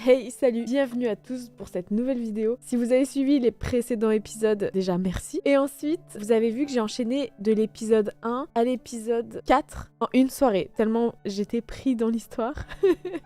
Hey, salut, bienvenue à tous pour cette nouvelle vidéo. Si vous avez suivi les précédents épisodes, déjà merci. Et ensuite, vous avez vu que j'ai enchaîné de l'épisode 1 à l'épisode 4 en une soirée, tellement j'étais pris dans l'histoire.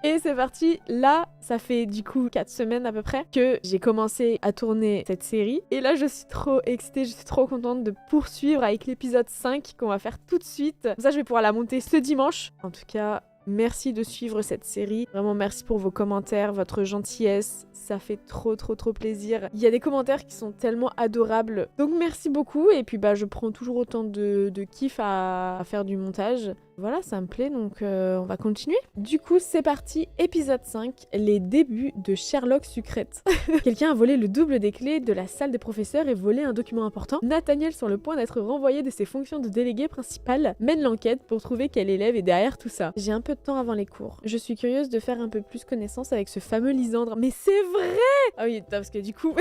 Et c'est parti, là, ça fait du coup 4 semaines à peu près que j'ai commencé à tourner cette série. Et là, je suis trop excitée, je suis trop contente de poursuivre avec l'épisode 5 qu'on va faire tout de suite. Comme ça, je vais pouvoir la monter ce dimanche. En tout cas... merci de suivre cette série. Vraiment, merci pour vos commentaires, votre gentillesse. Ça fait trop plaisir. Il y a des commentaires qui sont tellement adorables. Donc, merci beaucoup. Et puis, je prends toujours autant de kiff à faire du montage. Voilà, ça me plaît, donc on va continuer. Du coup, c'est parti, épisode 5, les débuts de Sherlock Sucrète. Quelqu'un a volé le double des clés de la salle des professeurs et volé un document important. Nathaniel, sur le point d'être renvoyé de ses fonctions de délégué principal, mène l'enquête pour trouver quel élève est derrière tout ça. J'ai un peu de temps avant les cours. Je suis curieuse de faire un peu plus connaissance avec ce fameux Lysandre. Mais c'est vrai! Ah oui, parce que du coup...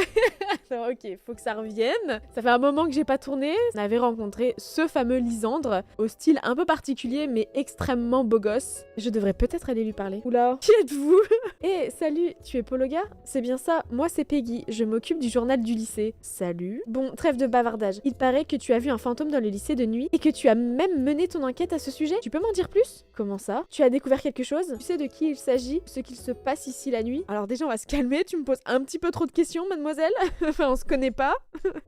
non, ok, faut que ça revienne. Ça fait un moment que j'ai pas tourné. On avait rencontré ce fameux Lysandre, au style un peu particulier, mais extrêmement beau gosse. Je devrais peut-être aller lui parler. Oula, qui êtes-vous? Eh, salut, tu es Pologa? C'est bien ça, moi c'est Peggy, je m'occupe du journal du lycée. Salut. Bon, trêve de bavardage. Il paraît que tu as vu un fantôme dans le lycée de nuit et que tu as même mené ton enquête à ce sujet. Tu peux m'en dire plus? Comment ça? Tu as découvert quelque chose? Tu sais de qui il s'agit? Ce qu'il se passe ici la nuit? Alors déjà, on va se calmer, tu me poses un petit peu trop de questions, mademoiselle. Enfin, on se connaît pas.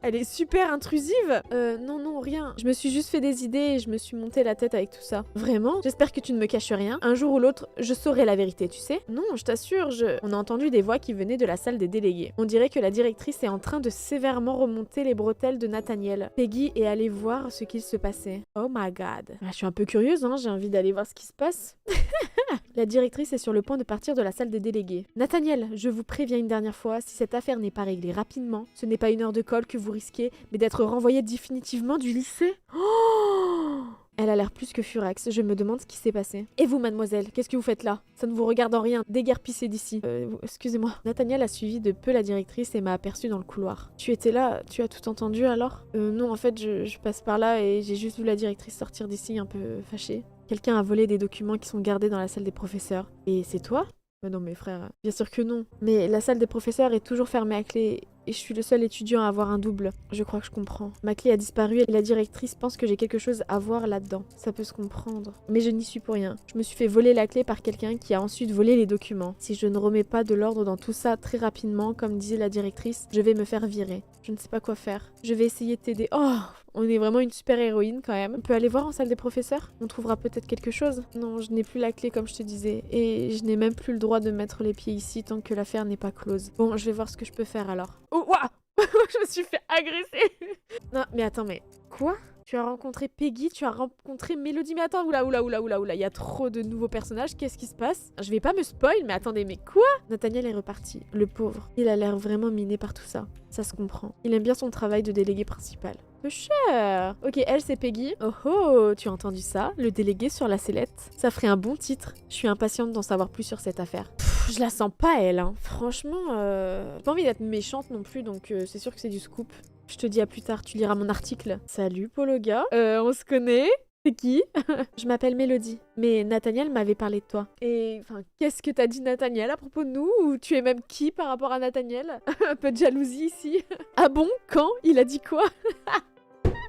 Elle est super intrusive. Non, rien. Je me suis juste fait des idées et je me suis monté la tête avec tout ça. Vraiment? J'espère que tu ne me caches rien. Un jour ou l'autre, je saurai la vérité, tu sais? Non, je t'assure, On a entendu des voix qui venaient de la salle des délégués. On dirait que la directrice est en train de sévèrement remonter les bretelles de Nathaniel. Peggy est allée voir ce qu'il se passait. Oh my god. Je suis un peu curieuse, hein, j'ai envie d'aller voir ce qui se passe. La directrice est sur le point de partir de la salle des délégués. Nathaniel, je vous préviens une dernière fois, si cette affaire n'est pas réglée rapidement, ce n'est pas une heure de colle que vous risquez, mais d'être renvoyé définitivement du lycée. Oh! Elle a l'air plus que furax, je me demande ce qui s'est passé. Et vous, mademoiselle, qu'est-ce que vous faites là? Ça ne vous regarde en rien, déguerpissez d'ici. Excusez-moi. Nathaniel a suivi de peu la directrice et m'a aperçu dans le couloir. Tu étais là, tu as tout entendu alors? Non, en fait, je passe par là et j'ai juste vu la directrice sortir d'ici un peu fâchée. Quelqu'un a volé des documents qui sont gardés dans la salle des professeurs. Et c'est toi? Non, mes frères, bien sûr que non. Mais la salle des professeurs est toujours fermée à clé. Et je suis le seul étudiant à avoir un double. Je crois que je comprends. Ma clé a disparu et la directrice pense que j'ai quelque chose à voir là-dedans. Ça peut se comprendre. Mais je n'y suis pour rien. Je me suis fait voler la clé par quelqu'un qui a ensuite volé les documents. Si je ne remets pas de l'ordre dans tout ça très rapidement, comme disait la directrice, je vais me faire virer. Je ne sais pas quoi faire. Je vais essayer de t'aider. Oh, on est vraiment une super héroïne quand même. On peut aller voir en salle des professeurs? On trouvera peut-être quelque chose. Non, je n'ai plus la clé comme je te disais. Et je n'ai même plus le droit de mettre les pieds ici tant que l'affaire n'est pas close. Bon, je vais voir ce que je peux faire alors. Oh, waouh! Je me suis fait agresser. Non, mais attends, mais quoi? Tu as rencontré Peggy, tu as rencontré Mélodie, mais attends, oula, il y a trop de nouveaux personnages, qu'est-ce qui se passe? Je vais pas me spoil, mais attendez, mais quoi? Nathaniel est reparti, le pauvre. Il a l'air vraiment miné par tout ça, ça se comprend. Il aime bien son travail de délégué principal. Peu cher. Ok, elle c'est Peggy. Oh, tu as entendu ça? Le délégué sur la sellette. Ça ferait un bon titre. Je suis impatiente d'en savoir plus sur cette affaire. Je la sens pas elle, hein. Franchement, j'ai pas envie d'être méchante non plus, donc c'est sûr que c'est du scoop. Je te dis à plus tard, tu liras mon article. Salut Pologa, on se connaît? C'est qui? Je m'appelle Mélodie, mais Nathaniel m'avait parlé de toi. Et enfin, qu'est-ce que t'as dit Nathaniel à propos de nous? Ou tu es même qui par rapport à Nathaniel? Un peu de jalousie ici. Ah bon? Quand? Il a dit quoi?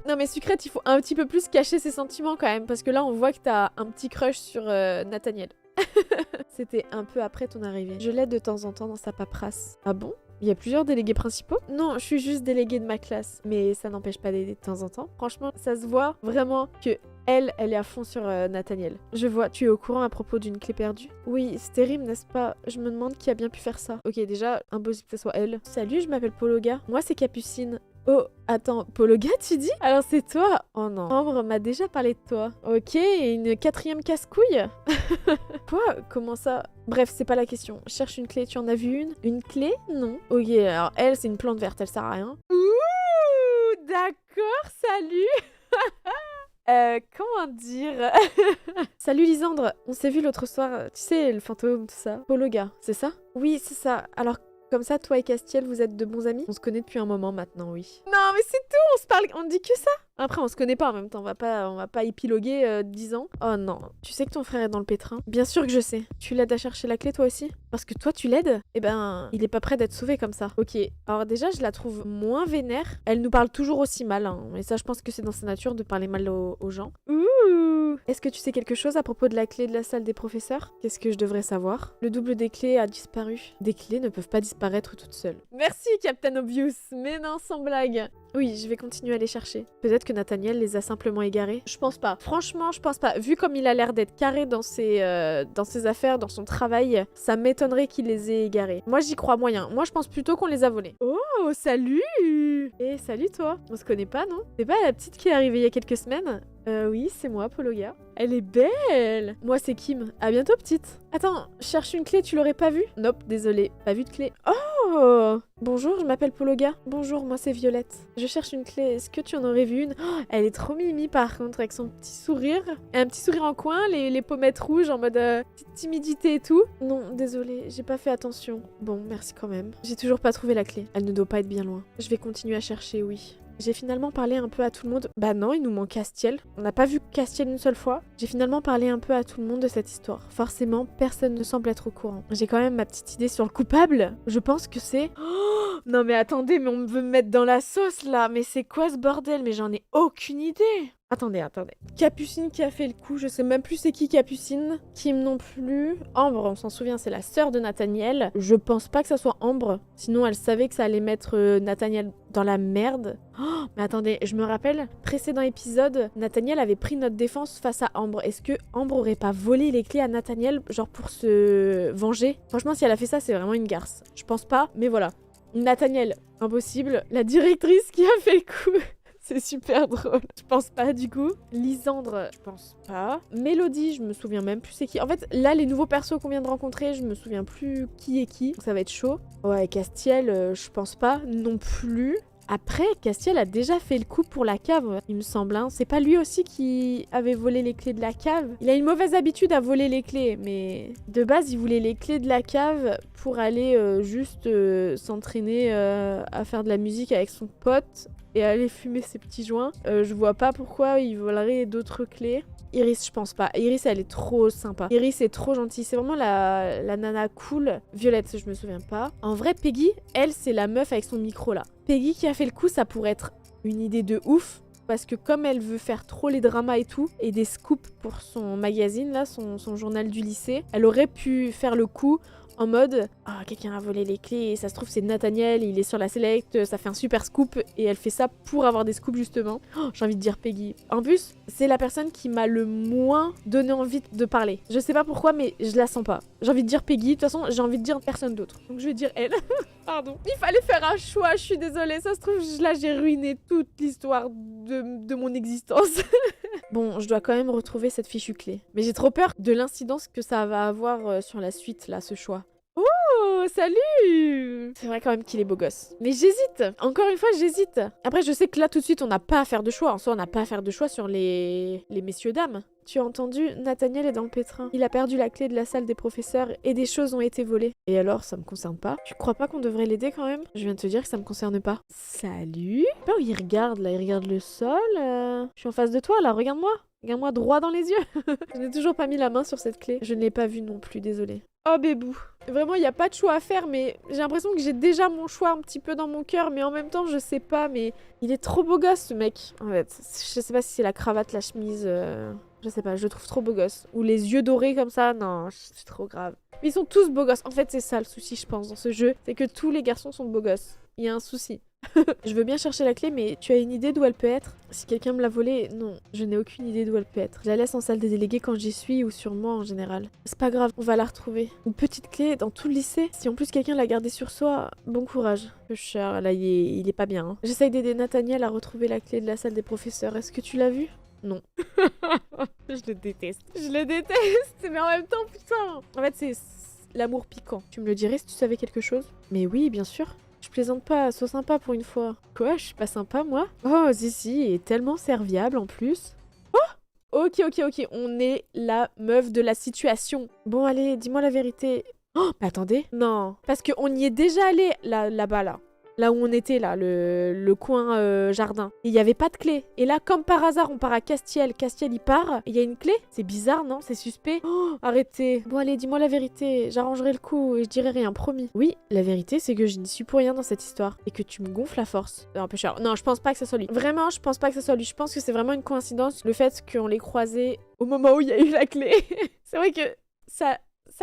Non mais Sucrète, il faut un petit peu plus cacher ses sentiments quand même, parce que là on voit que t'as un petit crush sur Nathaniel. C'était un peu après ton arrivée. Je l'aide de temps en temps dans sa paperasse. Ah bon? Il y a plusieurs délégués principaux? Non, je suis juste déléguée de ma classe. Mais ça n'empêche pas d'aider de temps en temps. Franchement, ça se voit vraiment que elle est à fond sur Nathaniel. Je vois, tu es au courant à propos d'une clé perdue? Oui, c'est terrible, n'est-ce pas? Je me demande qui a bien pu faire ça. Ok, déjà, impossible que ce soit elle. Salut, je m'appelle Pologa. Moi, c'est Capucine. Oh, attends, Pologa, tu dis? Alors c'est toi? Oh non. Ambre m'a déjà parlé de toi. Ok, une quatrième casse-couille? Quoi? Comment ça? Bref, c'est pas la question. Cherche une clé, tu en as vu une? Une clé? Non. Ok, alors elle, c'est une plante verte, elle sert à rien. Ouh, d'accord, salut. Comment dire? Salut Lysandre, on s'est vu l'autre soir, tu sais, le fantôme, tout ça. Pologa, c'est ça? Oui, c'est ça. Alors, Comme ça, toi et Castiel, vous êtes de bons amis? On se connaît depuis un moment maintenant, oui. Non, mais c'est tout, on se parle, on dit que ça. Après, on se connaît pas en même temps, on va pas épiloguer 10 ans. Oh non, tu sais que ton frère est dans le pétrin? Bien sûr que je sais. Tu l'aides à chercher la clé toi aussi? Parce que toi, tu l'aides? Eh ben, il est pas prêt d'être sauvé comme ça. Ok, alors déjà, je la trouve moins vénère. Elle nous parle toujours aussi mal, hein. Et ça, je pense que c'est dans sa nature de parler mal aux gens. Ouh! Est-ce que tu sais quelque chose à propos de la clé de la salle des professeurs? Qu'est-ce que je devrais savoir? Le double des clés a disparu. Des clés ne peuvent pas disparaître toutes seules. Merci, Captain Obvious. Mais non, sans blague. Oui, je vais continuer à les chercher. Peut-être que Nathaniel les a simplement égarés. Je pense pas. Franchement, je pense pas. Vu comme il a l'air d'être carré dans ses affaires, dans son travail, ça m'étonnerait qu'il les ait égarés. Moi, j'y crois moyen. Moi, je pense plutôt qu'on les a volés. Oh, salut! Eh, salut toi. On se connaît pas, non? C'est pas la petite qui est arrivée il y a quelques semaines? Oui, c'est moi, Pologa. Elle est belle! Moi, c'est Kim. À bientôt, petite. Attends, je cherche une clé, tu l'aurais pas vue? Nope, désolé, pas vu de clé. Oh! Bonjour, je m'appelle Pologa. Bonjour, moi c'est Violette. Je cherche une clé, est-ce que tu en aurais vu une? Oh, elle est trop mimi par contre, avec son petit sourire. Un petit sourire en coin, les pommettes rouges en mode petite timidité et tout. Non, désolé, j'ai pas fait attention. Bon, merci quand même. J'ai toujours pas trouvé la clé. Elle ne doit pas être bien loin. Je vais continuer à chercher, oui. J'ai finalement parlé un peu à tout le monde. Bah non, il nous manque Castiel. On n'a pas vu Castiel une seule fois. J'ai finalement parlé un peu à tout le monde de cette histoire. Forcément, personne ne semble être au courant. J'ai quand même ma petite idée sur le coupable. Je pense que c'est... Oh non mais attendez, mais on veut me mettre dans la sauce là. Mais c'est quoi ce bordel? Mais j'en ai aucune idée. Attendez. Capucine qui a fait le coup, je sais même plus c'est qui Capucine. Kim non plus. Ambre, on s'en souvient, c'est la sœur de Nathaniel. Je pense pas que ça soit Ambre. Sinon, elle savait que ça allait mettre Nathaniel dans la merde. Oh, mais attendez, je me rappelle, précédent épisode, Nathaniel avait pris notre défense face à Ambre. Est-ce que Ambre aurait pas volé les clés à Nathaniel, genre pour se venger? Franchement, si elle a fait ça, c'est vraiment une garce. Je pense pas, mais voilà. Nathaniel, impossible. La directrice qui a fait le coup. C'est super drôle. Je pense pas du coup. Lysandre, je pense pas. Mélodie, je me souviens même plus c'est qui. En fait, là, les nouveaux persos qu'on vient de rencontrer, je me souviens plus qui est qui. Donc ça va être chaud. Ouais, Castiel, je pense pas non plus. Après, Castiel a déjà fait le coup pour la cave, il me semble. Hein. C'est pas lui aussi qui avait volé les clés de la cave? Il a une mauvaise habitude à voler les clés, mais de base, il voulait les clés de la cave pour aller juste s'entraîner à faire de la musique avec son pote et aller fumer ses petits joints. Je vois pas pourquoi il volerait d'autres clés. Iris, je pense pas. Iris, elle est trop sympa. Iris est trop gentille. C'est vraiment la nana cool. Violette, je me souviens pas. En vrai, Peggy, elle, c'est la meuf avec son micro là. Peggy qui a fait le coup, ça pourrait être une idée de ouf. Parce que comme elle veut faire trop les dramas et tout, et des scoops pour son magazine là, son journal du lycée, elle aurait pu faire le coup en mode « Ah, quelqu'un a volé les clés, et ça se trouve c'est Nathaniel, il est sur la select, ça fait un super scoop. » Et elle fait ça pour avoir des scoops justement. Oh, j'ai envie de dire Peggy. En plus, c'est la personne qui m'a le moins donné envie de parler. Je sais pas pourquoi, mais je la sens pas. J'ai envie de dire Peggy, de toute façon j'ai envie de dire personne d'autre. Donc je vais dire elle. Pardon. Il fallait faire un choix, je suis désolée. Ça se trouve, là j'ai ruiné toute l'histoire de mon existence. Bon, je dois quand même retrouver cette fichue clé. Mais j'ai trop peur de l'incidence que ça va avoir sur la suite, là, ce choix. Oh, salut! C'est vrai quand même qu'il est beau gosse. Mais j'hésite. Encore une fois, j'hésite. Après, je sais que là, tout de suite, on n'a pas à faire de choix. En soi, on n'a pas à faire de choix sur les messieurs-dames. Tu as entendu, Nathaniel est dans le pétrin. Il a perdu la clé de la salle des professeurs et des choses ont été volées. Et alors, ça me concerne pas? Tu crois pas qu'on devrait l'aider quand même? Je viens de te dire que ça me concerne pas. Salut? Oh, il regarde là, il regarde le sol. Je suis en face de toi là, regarde-moi. Regarde-moi droit dans les yeux. Je n'ai toujours pas mis la main sur cette clé. Je ne l'ai pas vue non plus, désolée. Oh bébou. Vraiment, il n'y a pas de choix à faire, mais j'ai l'impression que j'ai déjà mon choix un petit peu dans mon cœur, mais en même temps, je sais pas, mais il est trop beau gosse, ce mec. En fait, je sais pas si c'est la cravate, la chemise, je sais pas, je le trouve trop beau gosse. Ou les yeux dorés comme ça, non, c'est trop grave. Mais ils sont tous beaux gosses. En fait, c'est ça le souci, je pense, dans ce jeu, c'est que tous les garçons sont beaux gosses. Il y a un souci. Je veux bien chercher la clé, mais tu as une idée d'où elle peut être? Si quelqu'un me l'a volée, non, je n'ai aucune idée d'où elle peut être. Je la laisse en salle des délégués quand j'y suis ou sur moi en général. C'est pas grave, on va la retrouver. Une petite clé dans tout le lycée. Si en plus quelqu'un l'a gardée sur soi, bon courage. Le cher, là, il est pas bien. Hein. J'essaye d'aider Nathaniel à retrouver la clé de la salle des professeurs. Est-ce que tu l'as vue? Non. Je le déteste. Je le déteste, mais en même temps, putain. En fait, c'est l'amour piquant. Tu me le dirais si tu savais quelque chose? Mais oui, bien sûr. Je plaisante pas, sois sympa pour une fois. Quoi, je suis pas sympa, moi? Oh, si, il est tellement serviable en plus. Oh! Ok, on est la meuf de la situation. Bon, allez, dis-moi la vérité. Oh, mais attendez. Non. Parce qu'on y est déjà allé là-bas, là. Là où on était, là, le coin jardin. Il n'y avait pas de clé. Et là, comme par hasard, on part à Castiel. Castiel, il part. Et il y a une clé. C'est bizarre, non? C'est suspect. Oh, arrêtez. Bon, allez, dis-moi la vérité. J'arrangerai le coup et je dirai rien, promis. Oui, la vérité, c'est que je n'y suis pour rien dans cette histoire. Et que tu me gonfles à force. C'est un peu cher. Non, je pense pas que ça soit lui. Vraiment, je pense pas que ça soit lui. Je pense que c'est vraiment une coïncidence. Le fait qu'on l'ait croisé au moment où il y a eu la clé. C'est vrai que ça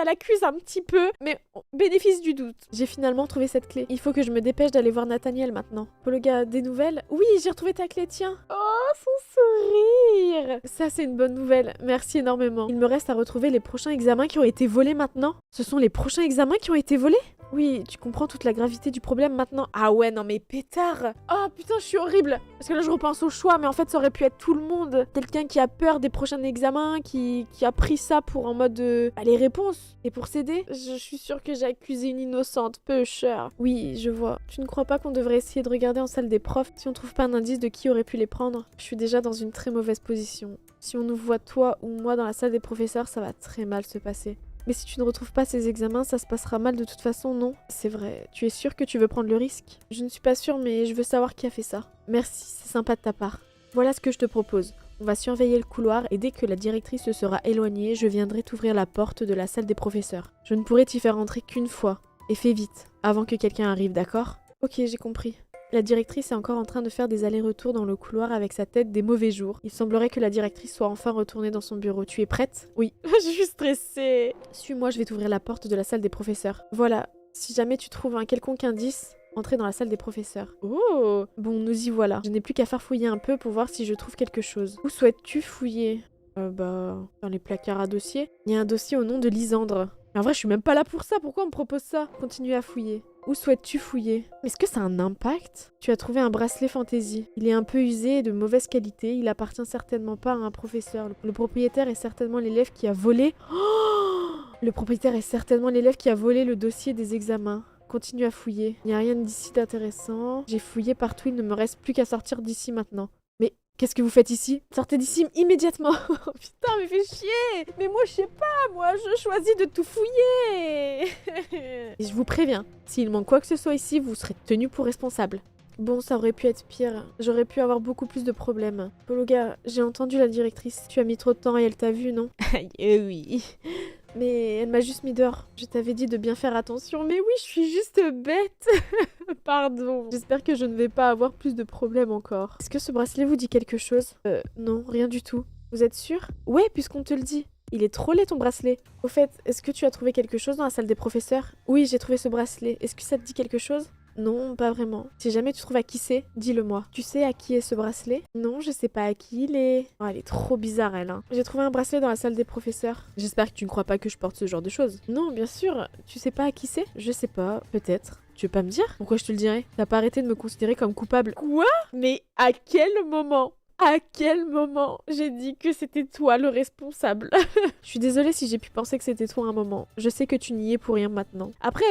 l'accuse un petit peu, mais bénéfice du doute. J'ai finalement trouvé cette clé. Il faut que je me dépêche d'aller voir Nathaniel maintenant. Pologa, des nouvelles? Oui, j'ai retrouvé ta clé, tiens. Oh, son sourire. Ça, c'est une bonne nouvelle. Merci énormément. Il me reste à retrouver les prochains examens qui ont été volés maintenant. Ce sont les prochains examens qui ont été volés? Oui, tu comprends toute la gravité du problème maintenant. Ah ouais, non mais pétard. Oh putain, je suis horrible. Parce que là, je repense au choix, mais en fait, ça aurait pu être tout le monde. Quelqu'un qui a peur des prochains examens, qui a pris ça pour en mode les réponses. Et pour s'aider, je suis sûre que j'ai accusé une innocente, peu cher. Oui, je vois. Tu ne crois pas qu'on devrait essayer de regarder en salle des profs si on trouve pas un indice de qui aurait pu les prendre? Je suis déjà dans une très mauvaise position. Si on nous voit toi ou moi dans la salle des professeurs, ça va très mal se passer. Mais si tu ne retrouves pas ces examens, ça se passera mal de toute façon, non? C'est vrai. Tu es sûre que tu veux prendre le risque? Je ne suis pas sûre, mais je veux savoir qui a fait ça. Merci, c'est sympa de ta part. Voilà ce que je te propose. On va surveiller le couloir et dès que la directrice se sera éloignée, je viendrai t'ouvrir la porte de la salle des professeurs. Je ne pourrai t'y faire entrer qu'une fois. Et fais vite, avant que quelqu'un arrive, d'accord? Ok, j'ai compris. La directrice est encore en train de faire des allers-retours dans le couloir avec sa tête des mauvais jours. Il semblerait que la directrice soit enfin retournée dans son bureau. Tu es prête? Oui. Je suis stressée. Suis-moi, je vais t'ouvrir la porte de la salle des professeurs. Voilà. Si jamais tu trouves un quelconque indice, entrez dans la salle des professeurs. Oh! Bon, nous y voilà. Je n'ai plus qu'à farfouiller un peu pour voir si je trouve quelque chose. Où souhaites-tu fouiller? Dans les placards à dossiers. Il y a un dossier au nom de Lisandre. Mais en vrai, je suis même pas là pour ça. Pourquoi on me propose ça? Continue à fouiller. Où souhaites-tu fouiller? Est-ce que ça a un impact? Tu as trouvé un bracelet fantaisie. Il est un peu usé et de mauvaise qualité. Il appartient certainement pas à un professeur. Le propriétaire est certainement l'élève qui a volé... Oh, le propriétaire est certainement l'élève qui a volé le dossier des examens. Continue à fouiller. Il n'y a rien d'ici d'intéressant. J'ai fouillé partout. Il ne me reste plus qu'à sortir d'ici maintenant. Mais qu'est-ce que vous faites ici? Sortez d'ici immédiatement. Oh, putain, mais fais chier. Mais moi, je sais pas. Moi, je choisis de tout fouiller. Et je vous préviens, s'il manque quoi que ce soit ici, vous serez tenu pour responsable. Bon, ça aurait pu être pire. J'aurais pu avoir beaucoup plus de problèmes. Pologa, j'ai entendu la directrice. Tu as mis trop de temps et elle t'a vu, non? Aïe, oui. Mais elle m'a juste mis dehors. Je t'avais dit de bien faire attention. Mais oui, je suis juste bête. Pardon. J'espère que je ne vais pas avoir plus de problèmes encore. Est-ce que ce bracelet vous dit quelque chose? Non, rien du tout. Vous êtes sûr? Ouais, puisqu'on te le dit. Il est trop laid ton bracelet. Au fait, est-ce que tu as trouvé quelque chose dans la salle des professeurs? Oui, j'ai trouvé ce bracelet. Est-ce que ça te dit quelque chose? Non, pas vraiment. Si jamais tu trouves à qui c'est, dis-le-moi. Tu sais à qui est ce bracelet? Non, je sais pas à qui il est. Oh, elle est trop bizarre, elle. Hein. J'ai trouvé un bracelet dans la salle des professeurs. J'espère que tu ne crois pas que je porte ce genre de choses. Non, bien sûr. Tu sais pas à qui c'est? Je sais pas. Peut-être. Tu veux pas me dire? Pourquoi je te le dirais? T'as pas arrêté de me considérer comme coupable. Quoi? Mais à quel moment? À quel moment j'ai dit que c'était toi le responsable? Je suis désolée si j'ai pu penser que c'était toi un moment. Je sais que tu n'y es pour rien maintenant. Après,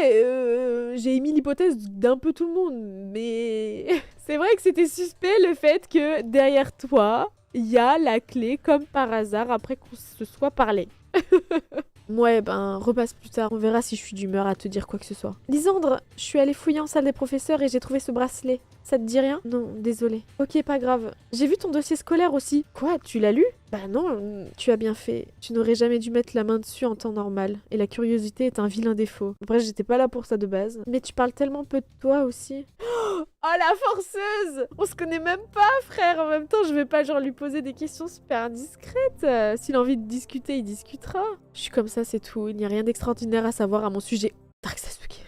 j'ai émis l'hypothèse d'un peu tout le monde, mais c'est vrai que c'était suspect le fait que derrière toi, il y a la clé comme par hasard après qu'on se soit parlé. Ouais, repasse plus tard. On verra si je suis d'humeur à te dire quoi que ce soit. Lisandre, je suis allée fouiller en salle des professeurs et j'ai trouvé ce bracelet. Ça te dit rien? Non, désolé. Ok, pas grave. J'ai vu ton dossier scolaire aussi. Quoi, tu l'as lu? Bah non, tu as bien fait. Tu n'aurais jamais dû mettre la main dessus en temps normal. Et la curiosité est un vilain défaut. Après, j'étais pas là pour ça de base. Mais tu parles tellement peu de toi aussi. Oh la forceuse! On se connaît même pas, frère! En même temps, je vais pas genre lui poser des questions super discrètes. S'il a envie de discuter, il discutera. Je suis comme ça, c'est tout. Il n'y a rien d'extraordinaire à savoir à mon sujet. Dark Sasuke.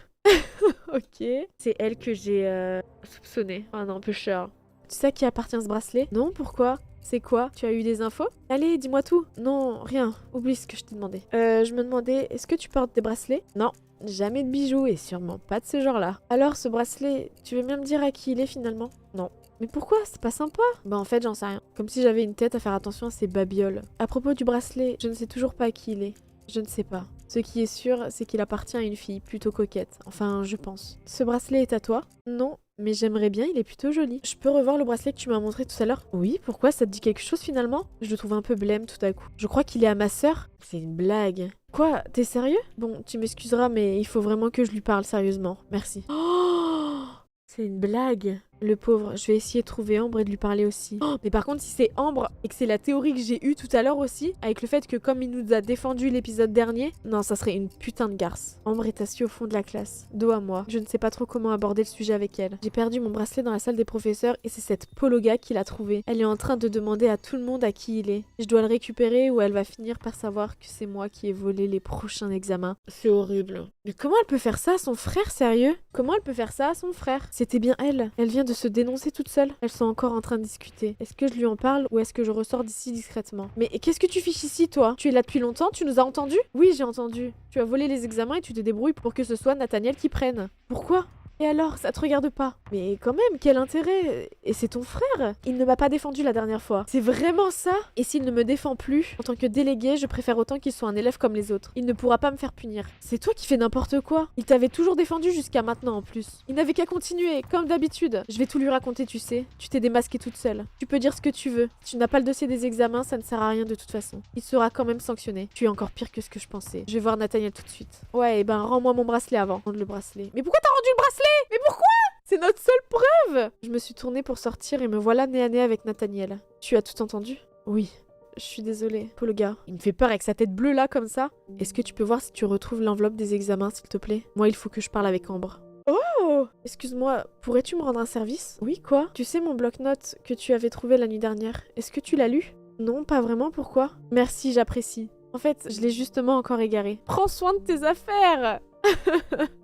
Ok. C'est elle que j'ai soupçonnée. Oh non, un peu cher. Tu sais à qui appartient ce bracelet? Non, pourquoi? C'est quoi? Tu as eu des infos? Allez, dis-moi tout. Non, rien. Oublie ce que je t'ai demandé. Je me demandais, est-ce que tu portes des bracelets? Non. Jamais de bijoux et sûrement pas de ce genre-là. Alors, ce bracelet, tu veux bien me dire à qui il est finalement? Non. Mais pourquoi? C'est pas sympa? Bah en fait, j'en sais rien. Comme si j'avais une tête à faire attention à ces babioles. À propos du bracelet, je ne sais toujours pas à qui il est. Je ne sais pas. Ce qui est sûr, c'est qu'il appartient à une fille plutôt coquette. Enfin, je pense. Ce bracelet est à toi? Non, mais j'aimerais bien, il est plutôt joli. Je peux revoir le bracelet que tu m'as montré tout à l'heure? Oui, pourquoi? Ça te dit quelque chose finalement? Je le trouve un peu blême tout à coup. Je crois qu'il est à ma sœur. C'est une blague. Quoi? T'es sérieux? Bon, tu m'excuseras, mais il faut vraiment que je lui parle sérieusement. Merci. Oh, c'est une blague. Le pauvre, je vais essayer de trouver Ambre et de lui parler aussi. Oh, mais par contre, si c'est Ambre et que c'est la théorie que j'ai eue tout à l'heure aussi, avec le fait que comme il nous a défendu l'épisode dernier, non, ça serait une putain de garce. Ambre est assise au fond de la classe, dos à moi. Je ne sais pas trop comment aborder le sujet avec elle. J'ai perdu mon bracelet dans la salle des professeurs et c'est cette Pologa qui l'a trouvé. Elle est en train de demander à tout le monde à qui il est. Je dois le récupérer ou elle va finir par savoir que c'est moi qui ai volé les prochains examens. C'est horrible. Mais comment elle peut faire ça à son frère, sérieux? Comment elle peut faire ça à son frère? C'était bien elle. Elle vient de se dénoncer toute seule. Elles sont encore en train de discuter. Est-ce que je lui en parle ou est-ce que je ressors d'ici discrètement? Mais qu'est-ce que tu fiches ici, toi? Tu es là depuis longtemps? Tu nous as entendus? Oui, j'ai entendu. Tu as volé les examens et tu te débrouilles pour que ce soit Nathaniel qui prenne. Pourquoi? Et alors, ça te regarde pas? Mais quand même, quel intérêt? Et c'est ton frère? Il ne m'a pas défendu la dernière fois. C'est vraiment ça? Et s'il ne me défend plus, en tant que délégué, je préfère autant qu'il soit un élève comme les autres. Il ne pourra pas me faire punir. C'est toi qui fais n'importe quoi. Il t'avait toujours défendu jusqu'à maintenant en plus. Il n'avait qu'à continuer, comme d'habitude. Je vais tout lui raconter, tu sais. Tu t'es démasquée toute seule. Tu peux dire ce que tu veux. Si tu n'as pas le dossier des examens, ça ne sert à rien de toute façon. Il sera quand même sanctionné. Tu es encore pire que ce que je pensais. Je vais voir Nathaniel tout de suite. Ouais, et ben rends-moi mon bracelet avant. Rendre le bracelet. Mais pourquoi t'as rendu le bracelet? Mais pourquoi? C'est notre seule preuve! Je me suis tournée pour sortir et me voilà nez à nez avec Nathaniel. Tu as tout entendu? Oui. Je suis désolée. Pour le gars. Il me fait peur avec sa tête bleue là, comme ça. Est-ce que tu peux voir si tu retrouves l'enveloppe des examens, s'il te plaît? Moi, il faut que je parle avec Ambre. Oh! Excuse-moi, pourrais-tu me rendre un service? Oui, quoi? Tu sais mon bloc-notes que tu avais trouvé la nuit dernière. Est-ce que tu l'as lu? Non, pas vraiment, pourquoi? Merci, j'apprécie. En fait, je l'ai justement encore égaré. Prends soin de tes affaires!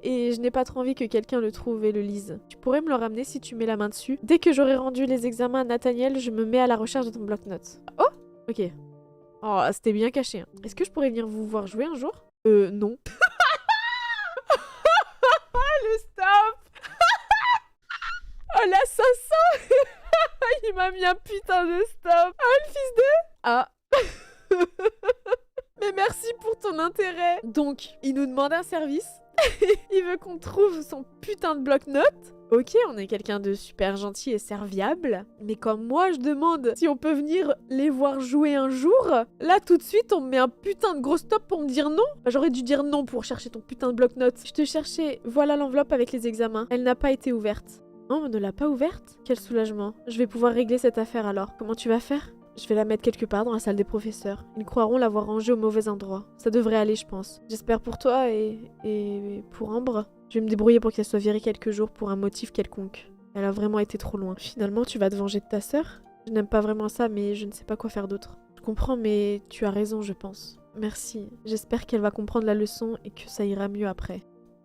Et je n'ai pas trop envie que quelqu'un le trouve et le lise. Tu pourrais me le ramener si tu mets la main dessus. Dès que j'aurai rendu les examens à Nathaniel, je me mets à la recherche de ton bloc-notes. Oh! Ok. Oh, c'était bien caché. Hein. Est-ce que je pourrais venir vous voir jouer un jour? Non. Le stop! Oh, l'assassin! Il m'a mis un putain de stop! Oh, le fils de... Ah. Mais merci pour ton intérêt. Donc, il nous demande un service. Il veut qu'on trouve son putain de bloc-notes. Ok, on est quelqu'un de super gentil et serviable. Mais quand moi je demande si on peut venir les voir jouer un jour, là tout de suite on me met un putain de gros stop pour me dire non. Bah, j'aurais dû dire non pour chercher ton putain de bloc-notes. Je te cherchais, voilà l'enveloppe avec les examens. Elle n'a pas été ouverte. Oh, on ne l'a pas ouverte? Quel soulagement. Je vais pouvoir régler cette affaire alors. Comment tu vas faire? Je vais la mettre quelque part dans la salle des professeurs. Ils croiront l'avoir rangée au mauvais endroit. Ça devrait aller, je pense. J'espère pour toi et pour Ambre. Je vais me débrouiller pour qu'elle soit virée quelques jours pour un motif quelconque. Elle a vraiment été trop loin. Finalement, tu vas te venger de ta sœur? Je n'aime pas vraiment ça, mais je ne sais pas quoi faire d'autre. Je comprends, mais tu as raison, je pense. Merci. J'espère qu'elle va comprendre la leçon et que ça ira mieux après.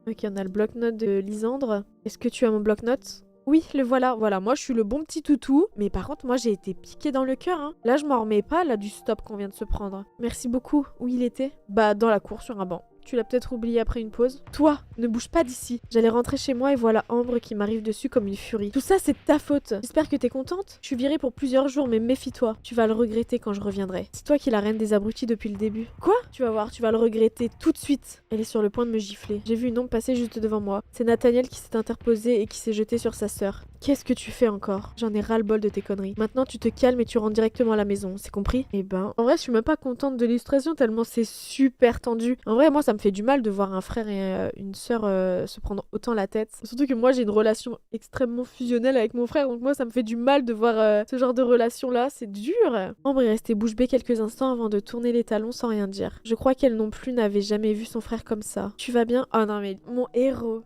Ok, on a le bloc-notes de Lisandre. Est-ce que tu as mon bloc-notes? Oui, le voilà. Voilà, moi je suis le bon petit toutou. Mais par contre, moi j'ai été piquée dans le cœur. Hein. Là, je m'en remets pas, là, du stop qu'on vient de se prendre. Merci beaucoup. Où il était? Bah, dans la cour, sur un banc. Tu l'as peut-être oublié après une pause. Toi, ne bouge pas d'ici. J'allais rentrer chez moi et voilà Ambre qui m'arrive dessus comme une furie. Tout ça, c'est de ta faute. J'espère que t'es contente. Je suis virée pour plusieurs jours, mais méfie-toi. Tu vas le regretter quand je reviendrai. C'est toi qui es la reine des abrutis depuis le début. Quoi? Tu vas voir, tu vas le regretter tout de suite. Elle est sur le point de me gifler. J'ai vu une ombre passer juste devant moi. C'est Nathaniel qui s'est interposé et qui s'est jeté sur sa sœur. Qu'est-ce que tu fais encore? J'en ai ras-le-bol de tes conneries. Maintenant, tu te calmes et tu rentres directement à la maison, c'est compris? Eh ben, en vrai, je suis même pas contente de l'illustration tellement c'est super tendu. En vrai, moi, ça me fait du mal de voir un frère et une sœur se prendre autant la tête. Surtout que moi, j'ai une relation extrêmement fusionnelle avec mon frère, donc moi, ça me fait du mal de voir ce genre de relation-là. C'est dur. Ambre est restée bouche bée quelques instants avant de tourner les talons sans rien dire. Je crois qu'elle non plus n'avait jamais vu son frère comme ça. Tu vas bien? Oh non, mais mon héros.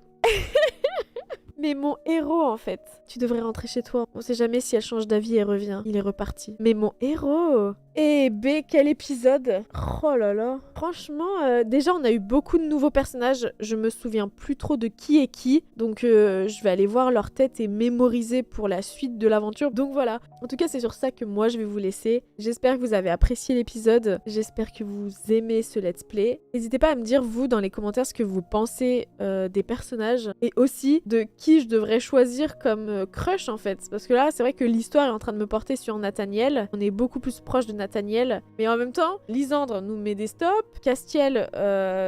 Mais mon héros, en fait. Tu devrais rentrer chez toi. On sait jamais si elle change d'avis et revient. Il est reparti. Mais mon héros. Eh B, quel épisode. Oh là là. Franchement, déjà, on a eu beaucoup de nouveaux personnages. Je me souviens plus trop de qui est qui. Donc, je vais aller voir leur tête et mémoriser pour la suite de l'aventure. Donc voilà. En tout cas, c'est sur ça que moi, je vais vous laisser. J'espère que vous avez apprécié l'épisode. J'espère que vous aimez ce let's play. N'hésitez pas à me dire, vous, dans les commentaires, ce que vous pensez des personnages. Et aussi de qui qui je devrais choisir comme crush en fait. Parce que là, c'est vrai que l'histoire est en train de me porter sur Nathaniel. On est beaucoup plus proche de Nathaniel. Mais en même temps, Lysandre nous met des stops. Castiel,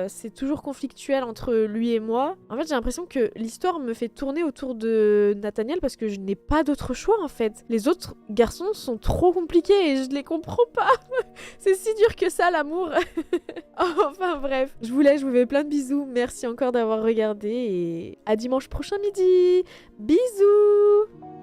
c'est toujours conflictuel entre lui et moi. En fait, j'ai l'impression que l'histoire me fait tourner autour de Nathaniel parce que je n'ai pas d'autre choix en fait. Les autres garçons sont trop compliqués et je les comprends pas. C'est si dur que ça l'amour. Enfin bref, je vous laisse, je vous fais plein de bisous. Merci encore d'avoir regardé et à dimanche prochain midi. Bisous.